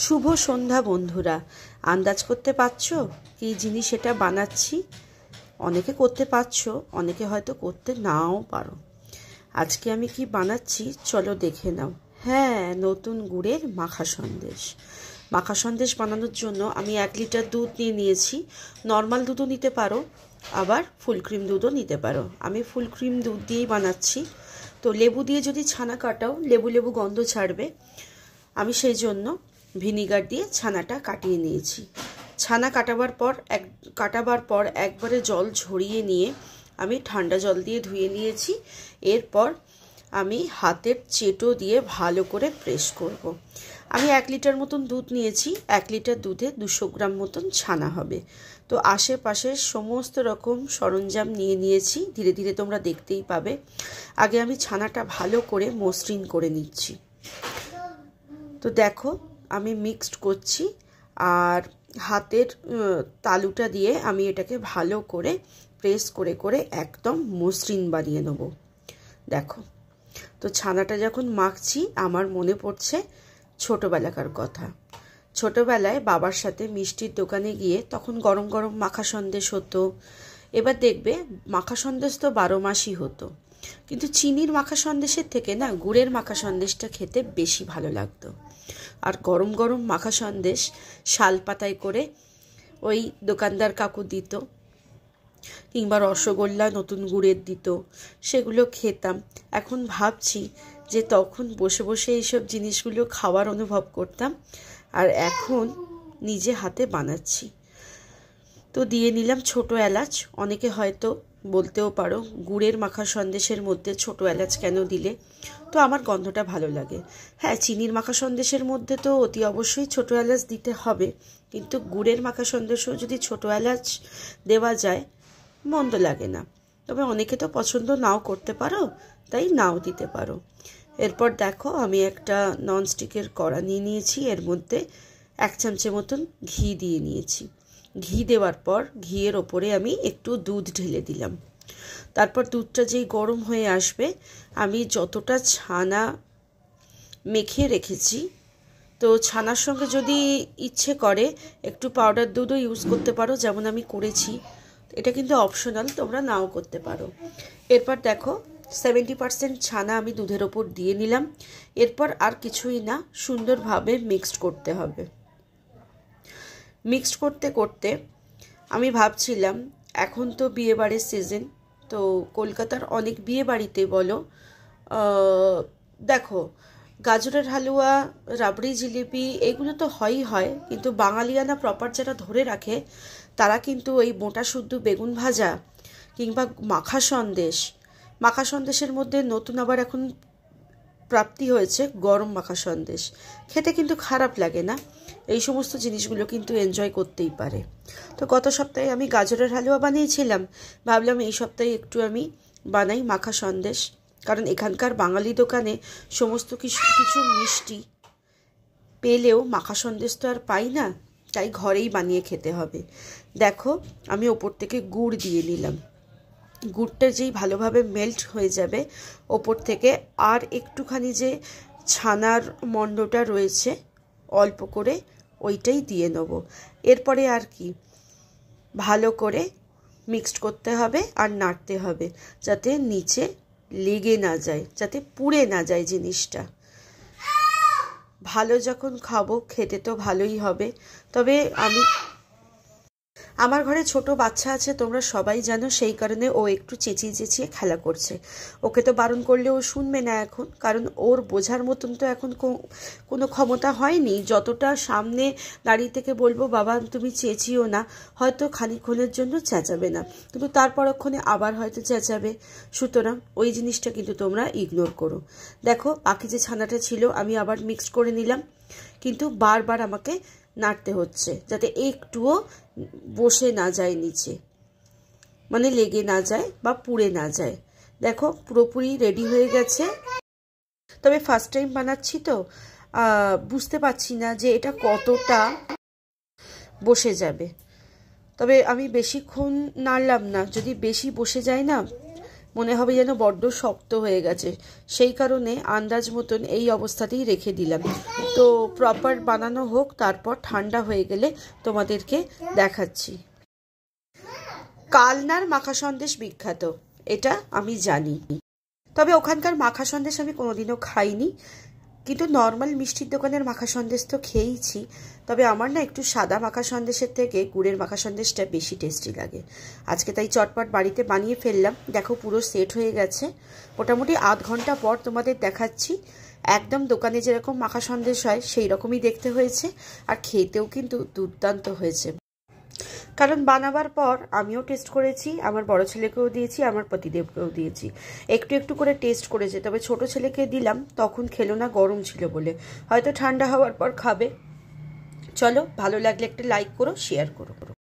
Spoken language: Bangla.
শুভ সন্ধ্যা বন্ধুরা। আন্দাজ করতে পারছো কি জিনিস এটা বানাচ্ছি? অনেকে করতে পারছো, অনেকে হয়তো করতে নাও পারো। আজকে আমি কি বানাচ্ছি চলো দেখে নাও। হ্যাঁ, নতুন গুড়ের মাখা সন্দেশ। মাখা সন্দেশ বানানোর জন্য আমি 1 লিটার দুধ নিয়ে নিয়েছি। নর্মাল দুধও নিতে পারো, আবার ফুল ক্রিম দুধও নিতে পারো। আমি ফুল ক্রিম দুধ দিয়েই বানাচ্ছি। তো লেবু দিয়ে যদি ছানা কাটাও লেবু লেবু গন্ধ ছাড়বে। আমি সেই জন্য ভিনিগার দিয়ে ছানাটা কাটিয়ে নিয়েছি। ছানা কাটাবার পর একবারে জল ঝরিয়ে নিয়ে আমি ঠান্ডা জল দিয়ে ধুয়ে নিয়েছি। এরপর আমি হাতের চেটো দিয়ে ভালো করে প্রেস করব। আমি 1 লিটার মতন দুধ নিয়েছি। 1 লিটার দুধে 200 গ্রাম মতন ছানা হবে। তো আশেপাশের সমস্ত রকম সরঞ্জাম নিয়ে নিয়েছি, ধীরে ধীরে তোমরা দেখতেই পাবে। আগে আমি ছানাটা ভালো করে মসৃণ করে নিচ্ছি। তো দেখো আমি মিক্সড করছি, আর হাতের তালুটা দিয়ে আমি এটাকে ভালো করে প্রেস করে করে একদম মসৃণ বানিয়ে নেব। দেখো, তো ছানাটা যখন মাখছি আমার মনে পড়ছে ছোটোবেলাকার কথা। ছোটোবেলায় বাবার সাথে মিষ্টির দোকানে গিয়ে তখন গরম গরম মাখা সন্দেশ হতো। এবার দেখবে মাখা সন্দেশ তো 12 মাসই হতো, কিন্তু চিনির মাখা সন্দেশের থেকে না গুড়ের মাখা সন্দেশটা খেতে বেশি ভালো লাগতো। আর গরম গরম মাখা সন্দেশ শাল পাতায় করে ওই দোকানদার কাকু দিত, কিংবা রসগোল্লা নতুন গুড়ের দিত, সেগুলো খেতাম। এখন ভাবছি যে তখন বসে বসে এইসব জিনিসগুলো খাওয়ার অনুভব করতাম, আর এখন নিজে হাতে বানাচ্ছি। তো দিয়ে নিলাম ছোট এলাচ। অনেকে হয়তো বলতেও পারো গুড়ের মাখা সন্দেশের মধ্যে ছোট এলাচ কেন দিলে? তো আমার গন্ধটা ভালো লাগে। হ্যাঁ, চিনির মাখা সন্দেশের মধ্যে তো অতি অবশ্যই ছোট এলাচ দিতে হবে, কিন্তু গুড়ের মাখা সন্দেশেও যদি ছোট এলাচ দেওয়া যায় মন্দ লাগে না। তবে অনেকে তো পছন্দ নাও করতে পারো, তাই নাও দিতে পারো। এরপর দেখো আমি একটা ননস্টিকের কড়া নিয়ে নিয়েছি, এর মধ্যে 1 চামচের মতন ঘি দিয়ে নিয়েছি। ঘি দেওয়ার পর ঘিয়ের ওপরে আমি একটু দুধ ঢেলে দিলাম। তারপর দুধটা যেই গরম হয়ে আসবে, আমি যতটা ছানা মেখে রেখেছি, তো ছানার সঙ্গে যদি ইচ্ছে করে একটু পাউডার দুধও ইউজ করতে পারো, যেমন আমি করেছি। এটা কিন্তু অপশনাল, তোমরা নাও করতে পারো। এরপর দেখো 70% ছানা আমি দুধের ওপর দিয়ে নিলাম। এরপর আর কিছুই না, সুন্দরভাবে মিক্সড করতে হবে। মিক্সড করতে করতে আমি ভাবছিলাম, এখন তো বিয়েবাড়ির সিজন, তো কলকাতার অনেক বিয়ে বাড়িতে বলো, দেখো গাজরের হালুয়া, রাবড়ি, জিলিপি এগুলো তো হয়ই হয়, কিন্তু বাঙালিয়ানা প্রপার যারা ধরে রাখে তারা কিন্তু ওই মোটা শুদ্ধ বেগুন ভাজা কিংবা মাখা সন্দেশের মধ্যে নতুন আবার এখন প্রাপ্তি হয়েছে গরম মাখা সন্দেশ। খেতে কিন্তু খারাপ লাগে না, এই সমস্ত জিনিসগুলো কিন্তু এনজয় করতেই পারে। তো গত সপ্তাহে আমি গাজরের হালুয়া বানিয়েছিলাম, ভাবলাম এই সপ্তাহে একটু আমি বানাই মাখা সন্দেশ, কারণ এখানকার বাঙালি দোকানে সমস্ত কিছু মিষ্টি পেলেও মাখা সন্দেশ তো আর পাই না, তাই ঘরেই বানিয়ে খেতে হবে। দেখো আমি ওপর থেকে গুড় দিয়ে নিলাম। গুড়টা যেই ভালোভাবে মেল্ট হয়ে যাবে, ওপর থেকে আর একটুখানি যে ছানার মণ্ডটা রয়েছে অল্প করে ওইটাই দিয়ে নেব। এরপরে আর কি, ভালো করে মিক্সড করতে হবে আর নাড়তে হবে, যাতে নিচে লেগে না যায়, যাতে পুড়ে না যায় জিনিসটা। ভালো যখন খাবো খেতে তো ভালোই হবে। তবে আমার ঘরে ছোট বাচ্চা আছে, তোমরা সবাই জানো, সেই কারণে ও একটু চেঁচিয়ে চেঁচিয়ে খেলা করছে। ওকে তো বারণ করলে ও শুনবে না এখন, কারণ ওর বোঝার মতন তো এখন কোনো ক্ষমতা হয়নি। যতটা সামনে দাঁড়িয়ে থেকে বলবো বাবা তুমি চেঁচিও না, হয়তো খানিকক্ষণের জন্য চেঁচাবে না, কিন্তু তারপরক্ষণে আবার হয়তো চেঁচাবে। সুতরাং ওই জিনিসটা কিন্তু তোমরা ইগনোর করো। দেখো বাকি যে ছানাটা ছিল আমি আবার মিক্সড করে নিলাম, কিন্তু বারবার আমাকে নাড়তে হচ্ছে যাতে একটুও বসে না যায় নিচে, মানে লেগে না যায় বা পুড়ে না যায়। দেখো পুরোপুরি রেডি হয়ে গেছে। তবে ফার্স্ট টাইম বানাচ্ছি তো বুঝতে পারছি না যে এটা কতটা বসে যাবে। তবে আমি বেশিক্ষণ নাড়লাম না, যদি বেশি বসে যায় না মনে হবে যেন বড্ড শক্ত হয়ে গেছে, সেই কারণে আন্দাজ মতন এই অবস্থাতেই রেখে দিলাম। তো প্রপার বানানো হোক, তারপর ঠান্ডা হয়ে গেলে তোমাদেরকে দেখাচ্ছি। কালনার মাখা সন্দেশ বিখ্যাত, এটা আমি জানি, তবে ওখানকার মাখা সন্দেশ আমি কোনোদিনও খাইনি, কিন্তু নর্মাল মিষ্টির দোকানের মাখা সন্দেশ তো খেয়েইছি। তবে আমার না একটু সাদা মাখা সন্দেশের থেকে গুড়ের মাখা সন্দেশটা বেশি টেস্টি লাগে। আজকে তাই চটপট বাড়িতে বানিয়ে ফেললাম। দেখো পুরো সেট হয়ে গেছে। মোটামুটি আধ ঘন্টা পর তোমাদের দেখাচ্ছি। একদম দোকানে যেরকম মাখা সন্দেশ হয় সেই রকমই দেখতে হয়েছে, আর খেতেও কিন্তু দুর্দান্ত হয়েছে। কারণ বানাবার পর আমিও টেস্ট করেছি, আমার বড় ছেলেকেও দিয়েছি, আমার পতিদেবকেও দিয়েছি। একটু একটু করে টেস্ট করেছে, তবে ছোট ছেলেকে দিলাম, তখন খেলো না, গরম ছিল বলে। হয়তো ঠান্ডা হওয়ার পর খাবে। চলো, ভালো লাগলে একটা লাইক করো, শেয়ার করো।